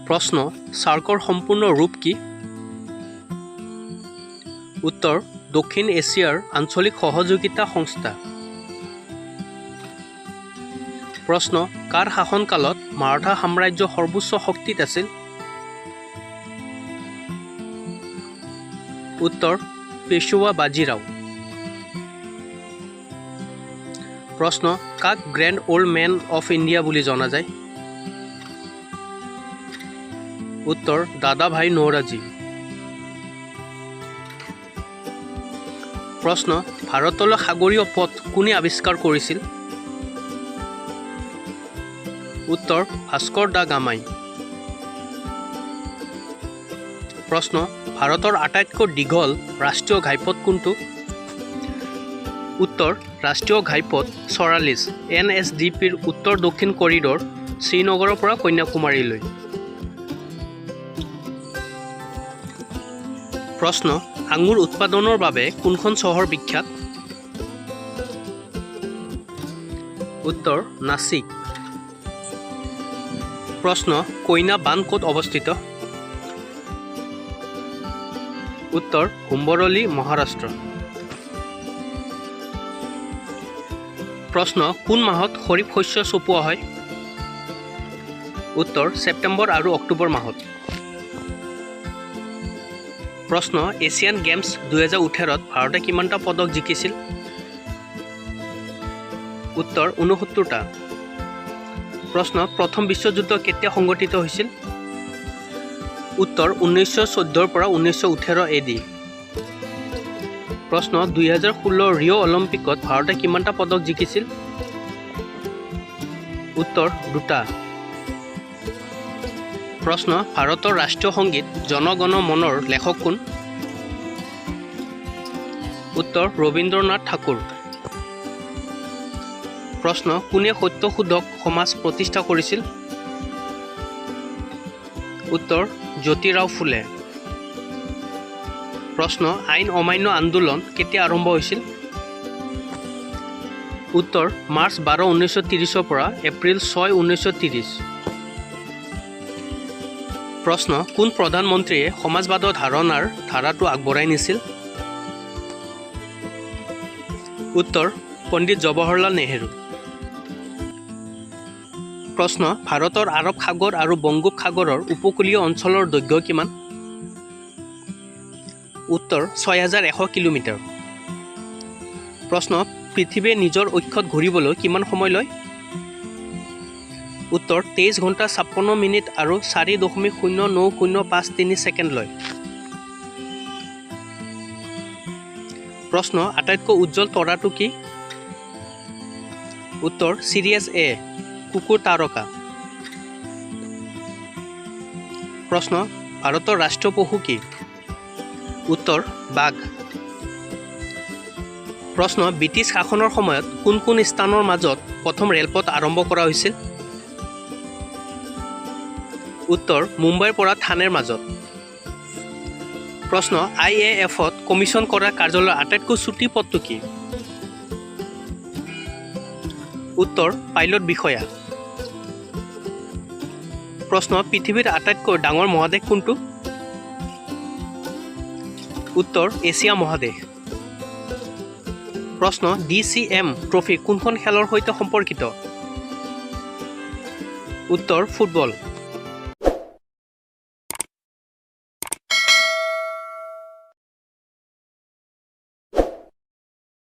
প্ৰশ্ন সাৰ্কৰ সম্পূৰ্ণ ৰূপ কি? উত্তৰ দক্ষিণ এছিয়াৰ আঞ্চলিক সহযোগিতা সংস্থা। প্ৰশ্ন কাৰ শাসনকালত মাৰাঠা সাম্ৰাজ্য সৰ্বোচ্চ শক্তিত আছিল? উত্তৰ পেশ্বৱা বাজিৰাও। প্ৰশ্ন কাক grand old man of India বুলি জনা যায়? উত্তৰ দাদাভাই নৌৰোজী। প্ৰশ্ন ভাৰতলৈ সাগৰীয় পথ কোনে আৱিষ্কাৰ কৰিছিল? উত্তৰ ভাস্কৰ দা গামাই। প্ৰশ্ন ভাৰতৰ আটাইতকৈ দীঘল ৰাষ্ট্ৰীয় ঘাইপথ কোনটো? উত্তৰ ৰাষ্ট্ৰীয় ঘাইপথ ৪৪ NSDPৰ উত্তৰ দক্ষিণ কৰিডৰ শ্ৰীনগৰৰ পৰা কন্যাকুমাৰীলৈ। প্ৰশ্ন আঙুৰ উৎপাদনৰ বাবে কোনখন চহৰ বিখ্যাত? উত্তৰ নাছিক। প্ৰশ্ন কইনা বান্ধ ক'ত অৱস্থিত? উত্তৰ হুম্বৰলি মহাৰাষ্ট্ৰ। প্ৰশ্ন কোন মাহত খৰিফ শস্য চপোৱা হয়? উত্তৰ ছেপ্টেম্বৰ আৰু অক্টোবৰ মাহত। প্ৰশ্ন এছিয়ান গেমছ ২০১৮ত ভাৰতে কিমানটা পদক জিকিছিল? উত্তৰ ৬৯টা। প্ৰশ্ন প্ৰথম বিশ্বযুদ্ধ কেতিয়া সংঘটিত হৈছিল? উত্তৰ ১৯১৪ৰ পৰা ১৯১৮ AD। প্ৰশ্ন ২০১৬ ৰিঅ' অলিম্পিকত ভাৰতে কিমানটা পদক জিকিছিল? উত্তৰ ২টা। প্ৰশ্ন ভাৰতৰ ৰাষ্ট্ৰীয় সংগীত জন গণ মনৰ লেখক কোন? উত্তৰ ৰবীন্দ্ৰনাথ ঠাকুৰ। প্ৰশ্ন কোনে সত্যশোধক সমাজ প্ৰতিষ্ঠা কৰিছিল? উত্তৰ জ্যোতিৰাও ফুলে। প্ৰশ্ন আইন অমান্য আন্দোলন কেতিয়া আৰম্ভ হৈছিল? উত্তৰ মাৰ্চ ১২, ১৯৩০ৰ পৰা এপ্ৰিল ৬, ১৯৩০। প্ৰশ্ন কোন প্ৰধানমন্ত্ৰীয়ে সমাজবাদৰ ধাৰাটো আগবঢ়াই নিছিল? উত্তৰ পণ্ডিত জৱাহৰলাল নেহৰু। প্ৰশ্ন ভাৰতৰ আৰৱ সাগৰ আৰু বংগোপসাগৰৰ উপকূলীয় অঞ্চলৰ দৈৰ্ঘ্য কিমান? উত্তৰ ৬,১০০ কিলোমিটাৰ। প্ৰশ্ন পৃথিৱীয়ে নিজৰ অক্ষত ঘূৰিবলৈ কিমান সময় লয়? উত্তৰ ২৩ ঘণ্টা ৫৬ মিনিট আৰু ৪.০৯০৫৩ ছেকেণ্ড লয়। প্ৰশ্ন আটাইতকৈ উজ্জ্বল তৰাটো কি? উত্তৰ চিৰিয়াছ A কুকুৰ তাৰকা। প্ৰশ্ন ভাৰতৰ ৰাষ্ট্ৰীয় পশু কি? উত্তৰ বাঘ। প্ৰশ্ন ব্ৰিটিছ শাসনৰ সময়ত কোন কোন স্থানৰ মাজত প্ৰথম ৰেলপথ আৰম্ভ কৰা হৈছিল? উত্তৰ মুম্বাইৰ পৰা থানেৰ মাজত। প্ৰশ্ন IAFত কমিশ্যন কৰা কাৰ্যালয়ৰ আটাইতকৈ চুটি পদটো কি? উত্তৰ পাইলট বিষয়া। প্ৰশ্ন পৃথিৱীৰ আটাইতকৈ ডাঙৰ মহাদেশ কোনটো? উত্তৰ এছিয়া মহাদেশ। প্ৰশ্ন DCM ট্ৰফী কোনখন খেলৰ সৈতে সম্পৰ্কিত? উত্তৰ ফুটবল।